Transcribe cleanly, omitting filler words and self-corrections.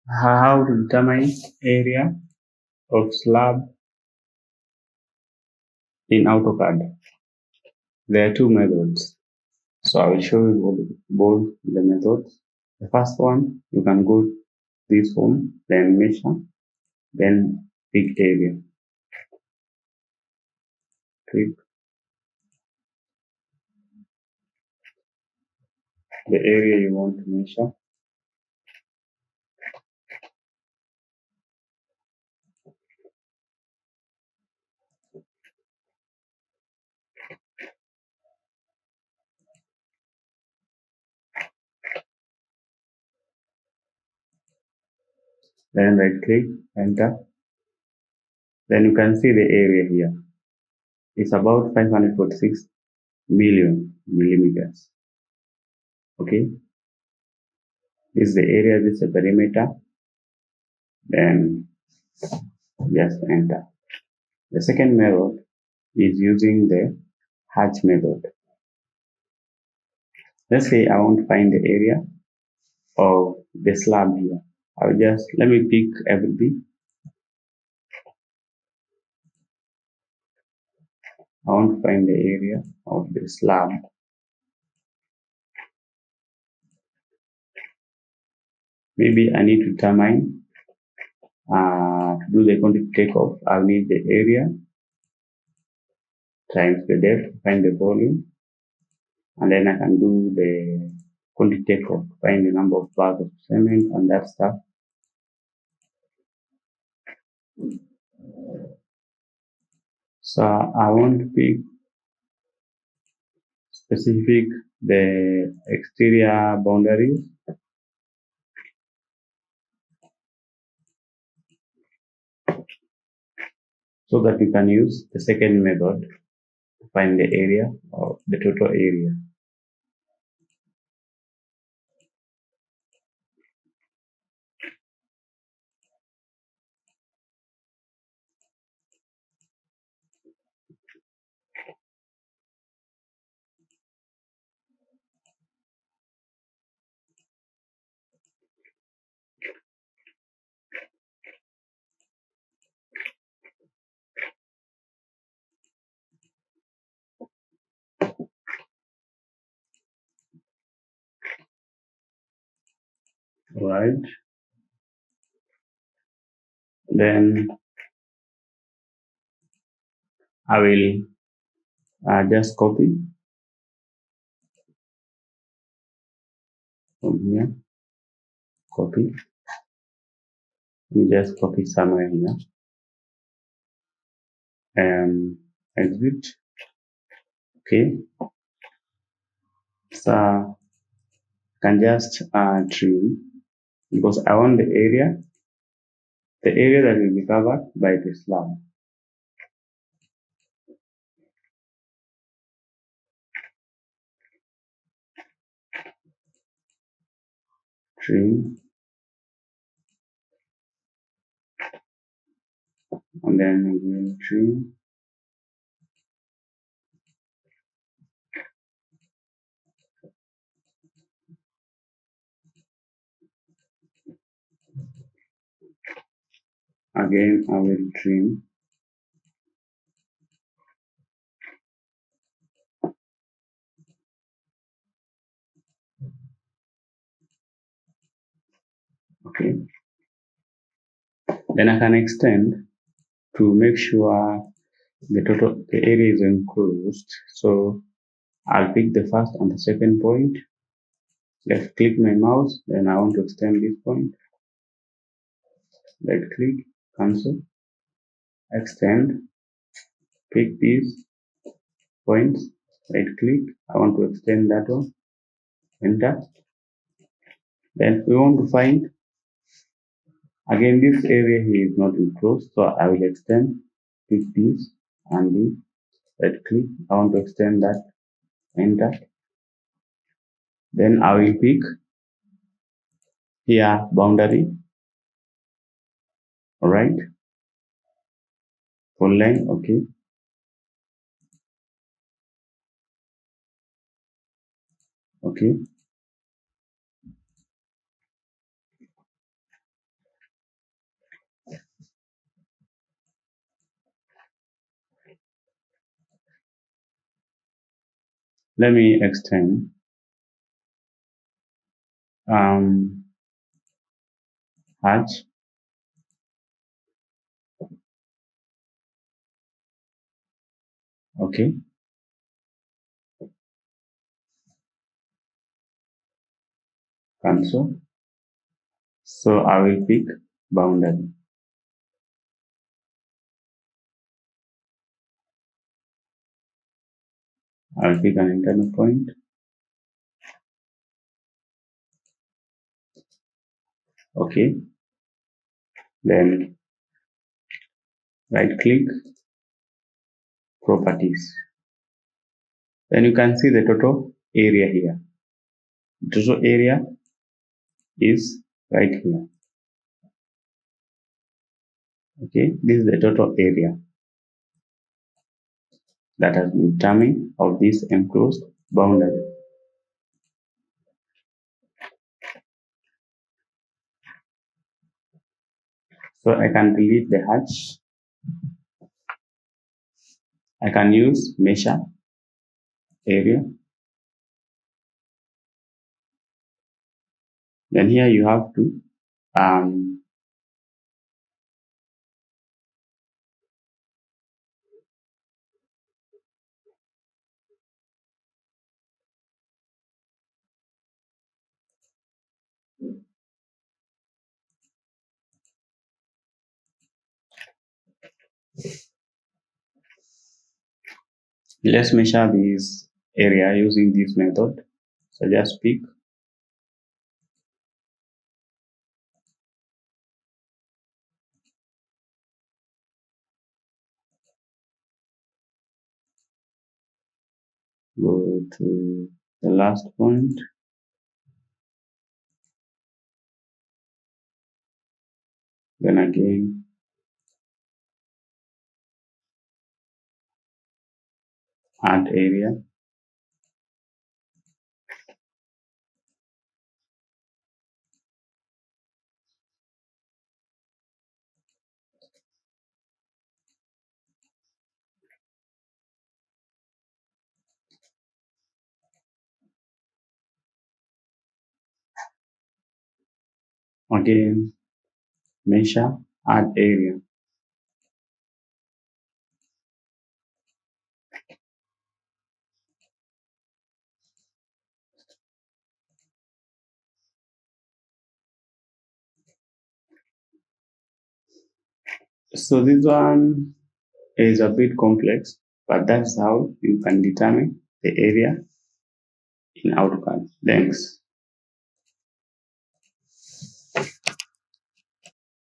How to determine area of slab in AutoCAD. There are two methods. So I will show you both the methods. The first one, you can go this home, then measure, then pick area. Click the area you want to measure. Then right click, enter. Then you can see the area here. It's about 546 million millimeters. Okay. This is the area, this is the perimeter. Then just enter. The second method is using the hatch method. Let's say I want to find the area of the slab here. Let me pick everything. I want to find the area of the slab. Maybe I need to determine to do the quantity takeoff. I'll need the area times the depth, find the volume, and then I can do the quantity takeoff, find the number of bags of cement and that stuff. So I want to pick specific the exterior boundaries. So that we can use the second method to find the area or the total area. Right. Then I will just copy from here. Copy. We just copy somewhere here. And exit. Okay. So I can just trim because I want the area that will be covered by the slab. Trim. And then again trim. Again I will trim. Okay. Then I can extend to make sure the area is enclosed. So I'll pick the first and the second point. Left click my mouse, then I want to extend this point. Right click, cancel, extend, pick these points, right click, I want to extend that one, enter. Then we want to find, again this area here is not enclosed, so I will extend, pick this and this, right click, I want to extend that, enter. Then I will pick here boundary, alright, full line, okay. Okay. Let me extend hatch. Okay. Cancel. So I will pick boundary. I'll pick an internal point. Okay. Then right click, properties. Then you can see the total area here. The total area is right here. Okay, this is the total area that has been determined of this enclosed boundary. So I can delete the hatch. I can use measure area. Then here you have to let's measure this area using this method. So just pick go to the last point, then again add area. Again measure, add area. So this one is a bit complex, but that's how you can determine the area in AutoCAD. Thanks.